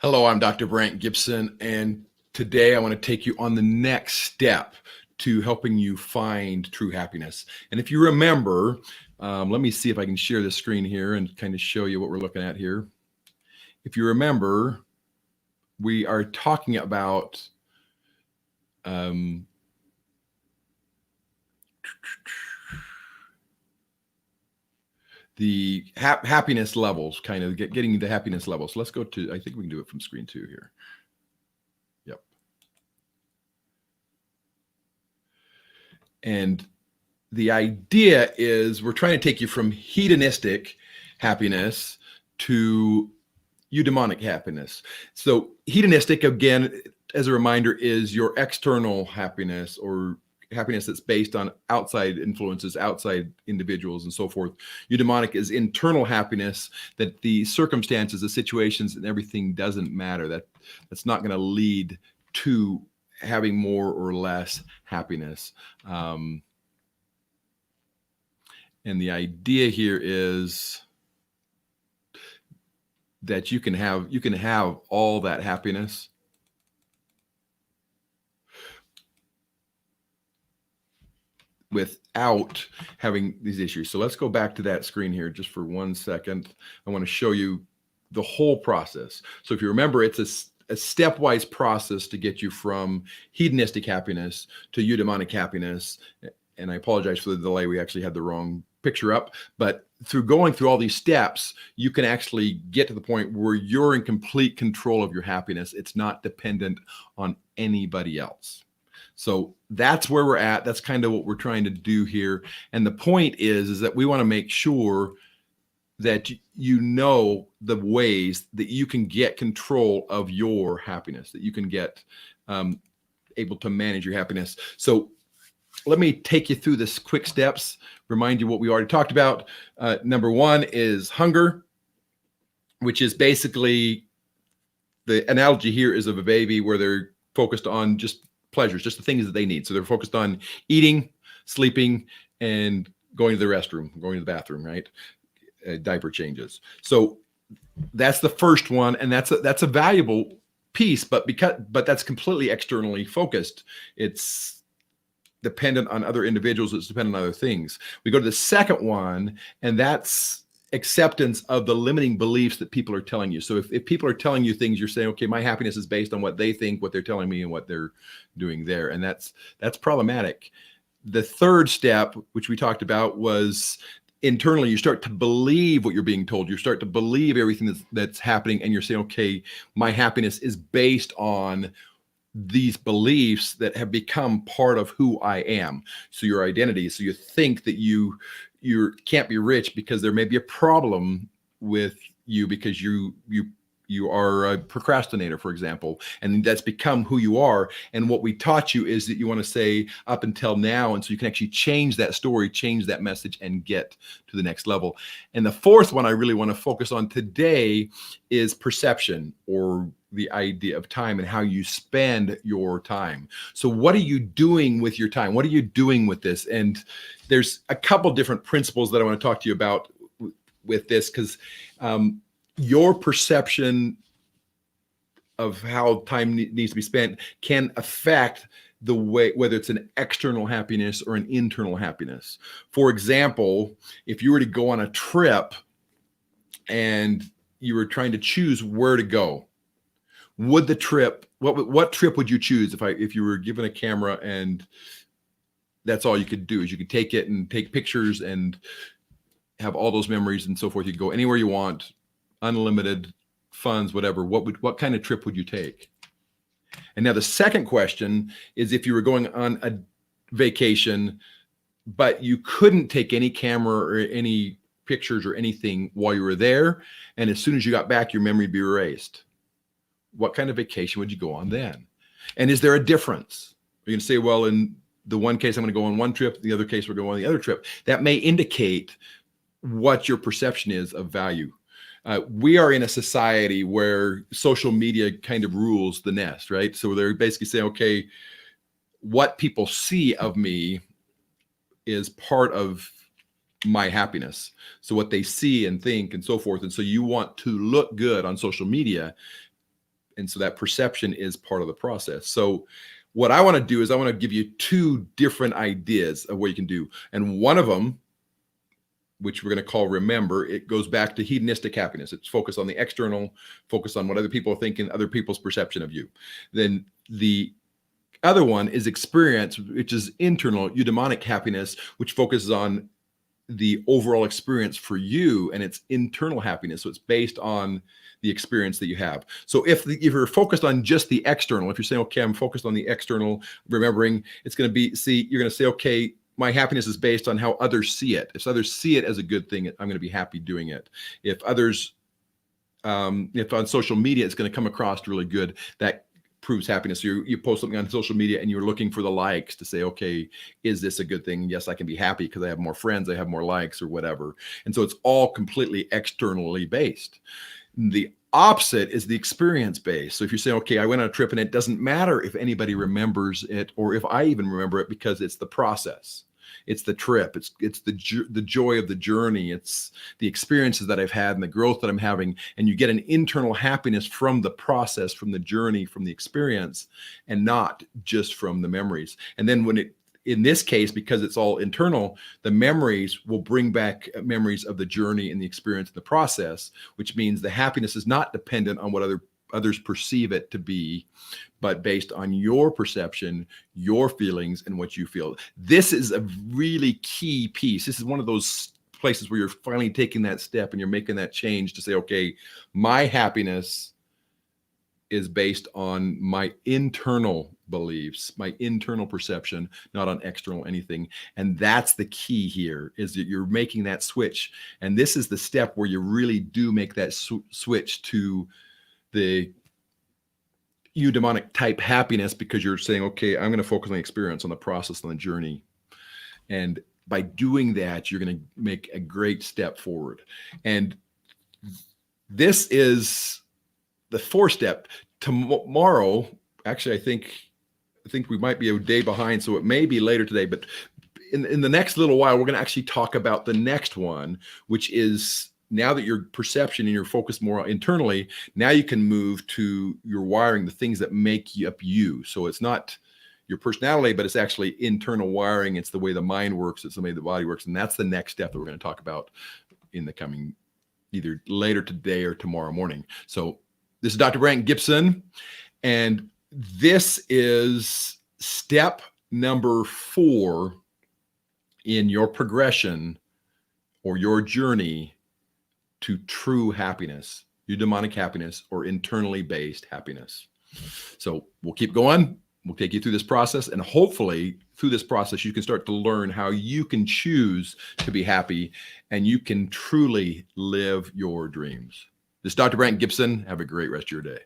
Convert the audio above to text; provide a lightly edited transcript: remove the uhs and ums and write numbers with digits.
Hello, I'm Dr. Brandt Gibson, and today I want to take you on the next step to helping you find true happiness. And if you remember, let me see if I can share the screen here and kind of show you what we're looking at here. If you remember, we are talking about the happiness levels, kind of getting the happiness levels. So let's go to, I think we can do it from screen 2 here. Yep. And the idea is we're trying to take you from hedonistic happiness to eudaimonic happiness. So hedonistic, again, as a reminder, is your external happiness or happiness that's based on outside influences, outside individuals, and so forth. Eudaimonic is internal happiness, that the circumstances, the situations, and everything doesn't matter. That's not going to lead to having more or less happiness. And the idea here is that you can have all that happiness without having these issues. So let's go back to that screen here just for 1 second. I want to show you the whole process. So if you remember, it's a stepwise process to get you from hedonistic happiness to eudaimonic happiness. And I apologize for the delay. We actually had the wrong picture up, but through going through all these steps, you can actually get to the point where you're in complete control of your happiness. It's not dependent on anybody else. So that's where we're at. That's kind of what we're trying to do here. And the point is that we want to make sure that you know the ways that you can get control of your happiness, that you can get able to manage your happiness. So let me take you through this quick steps, remind you what we already talked about. Number 1 is hunger, which is basically, the analogy here is of a baby where they're focused on just pleasures, just the things that they need. So they're focused on eating, sleeping, and going to the restroom, going to the bathroom, right? Diaper changes. So that's the first one, and that's a valuable piece, but that's completely externally focused. It's dependent on other individuals. It's dependent on other things. We go to the second one, and that's acceptance of the limiting beliefs that people are telling you. So if people are telling you things, you're saying, okay, my happiness is based on what they think, what they're telling me, and what they're doing there. And that's problematic. The third step, which we talked about, was internally, you start to believe what you're being told. You start to believe everything that's happening, and you're saying, okay, my happiness is based on these beliefs that have become part of who I am. So your identity. So you think that you can't be rich because there may be a problem with you because you are a procrastinator, for example, and that's become who you are. And what we taught you is that you want to say up until now, and so you can actually change that story, change that message, and get to the next level. And the fourth one I really want to focus on today is perception, or the idea of time and how you spend your time. So what are you doing with your time? What are you doing with this? And there's a couple different principles that I want to talk to you about with this, because your perception of how time needs to be spent can affect the way, whether it's an external happiness or an internal happiness. For example, if you were to go on a trip and you were trying to choose where to go, would the trip, what trip would you choose if you were given a camera and that's all you could do, is you could take it and take pictures and have all those memories and so forth? You could go anywhere you want, unlimited funds, whatever. What kind of trip would you take? And now the second question is, if you were going on a vacation, but you couldn't take any camera or any pictures or anything while you were there, and as soon as you got back, your memory would be erased, what kind of vacation would you go on then? And is there a difference? You're going to say, well, in the one case, I'm going to go on one trip, the other case, we're going on the other trip. That may indicate what your perception is of value. We are in a society where social media kind of rules the nest, right? So they're basically saying, okay, what people see of me is part of my happiness. So what they see and think and so forth. And so you want to look good on social media. And so that perception is part of the process. So what I want to do is I want to give you two different ideas of what you can do. And one of them, which we're going to call remember, it goes back to hedonistic happiness. It's focused on the external, focused on what other people are thinking, other people's perception of you. Then the other one is experience, which is internal, eudaimonic happiness, which focuses on the overall experience for you, and it's internal happiness. So it's based on the experience that you have. So if you're focused on just the external, if you're saying, okay, I'm focused on the external, remembering, it's going to be, you're going to say, okay, my happiness is based on how others see it. If others see it as a good thing, I'm going to be happy doing it. If others, if on social media, it's going to come across really good, that proves happiness. So you post something on social media and you're looking for the likes to say, okay, is this a good thing? Yes, I can be happy because I have more friends, I have more likes or whatever. And so it's all completely externally based. The opposite is the experience based. So if you say, okay, I went on a trip and it doesn't matter if anybody remembers it or if I even remember it, because it's the process. It's the trip. It's the joy of the journey. It's the experiences that I've had and the growth that I'm having. And you get an internal happiness from the process, from the journey, from the experience, and not just from the memories. And then in this case, because it's all internal, the memories will bring back memories of the journey and the experience and the process, which means the happiness is not dependent on what others perceive it to be, but based on your perception, your feelings, and what you feel. This is a really key piece. This is one of those places where you're finally taking that step and you're making that change to say, okay, my happiness is based on my internal beliefs, my internal perception, not on external anything. And that's the key here, is that you're making that switch. And this is the step where you really do make that switch to the eudaimonic type happiness, because you're saying, okay, I'm going to focus on the experience, on the process, on the journey. And by doing that, you're going to make a great step forward. And this is the fourth step. Tomorrow, actually, I think we might be a day behind, so it may be later today, but in the next little while, we're going to actually talk about the next one, which is, now that your perception and you're focused more internally, now you can move to your wiring, the things that make up you. So it's not your personality, but it's actually internal wiring. It's the way the mind works. It's the way the body works. And that's the next step that we're going to talk about in the coming, either later today or tomorrow morning. So this is Dr. Brandt Gibson, and this is step number 4 in your progression or your journey to true happiness, eudaimonic happiness, or internally based happiness. So we'll keep going. We'll take you through this process, and hopefully through this process, you can start to learn how you can choose to be happy and you can truly live your dreams. This is Dr. Brandt Gibson. Have a great rest of your day.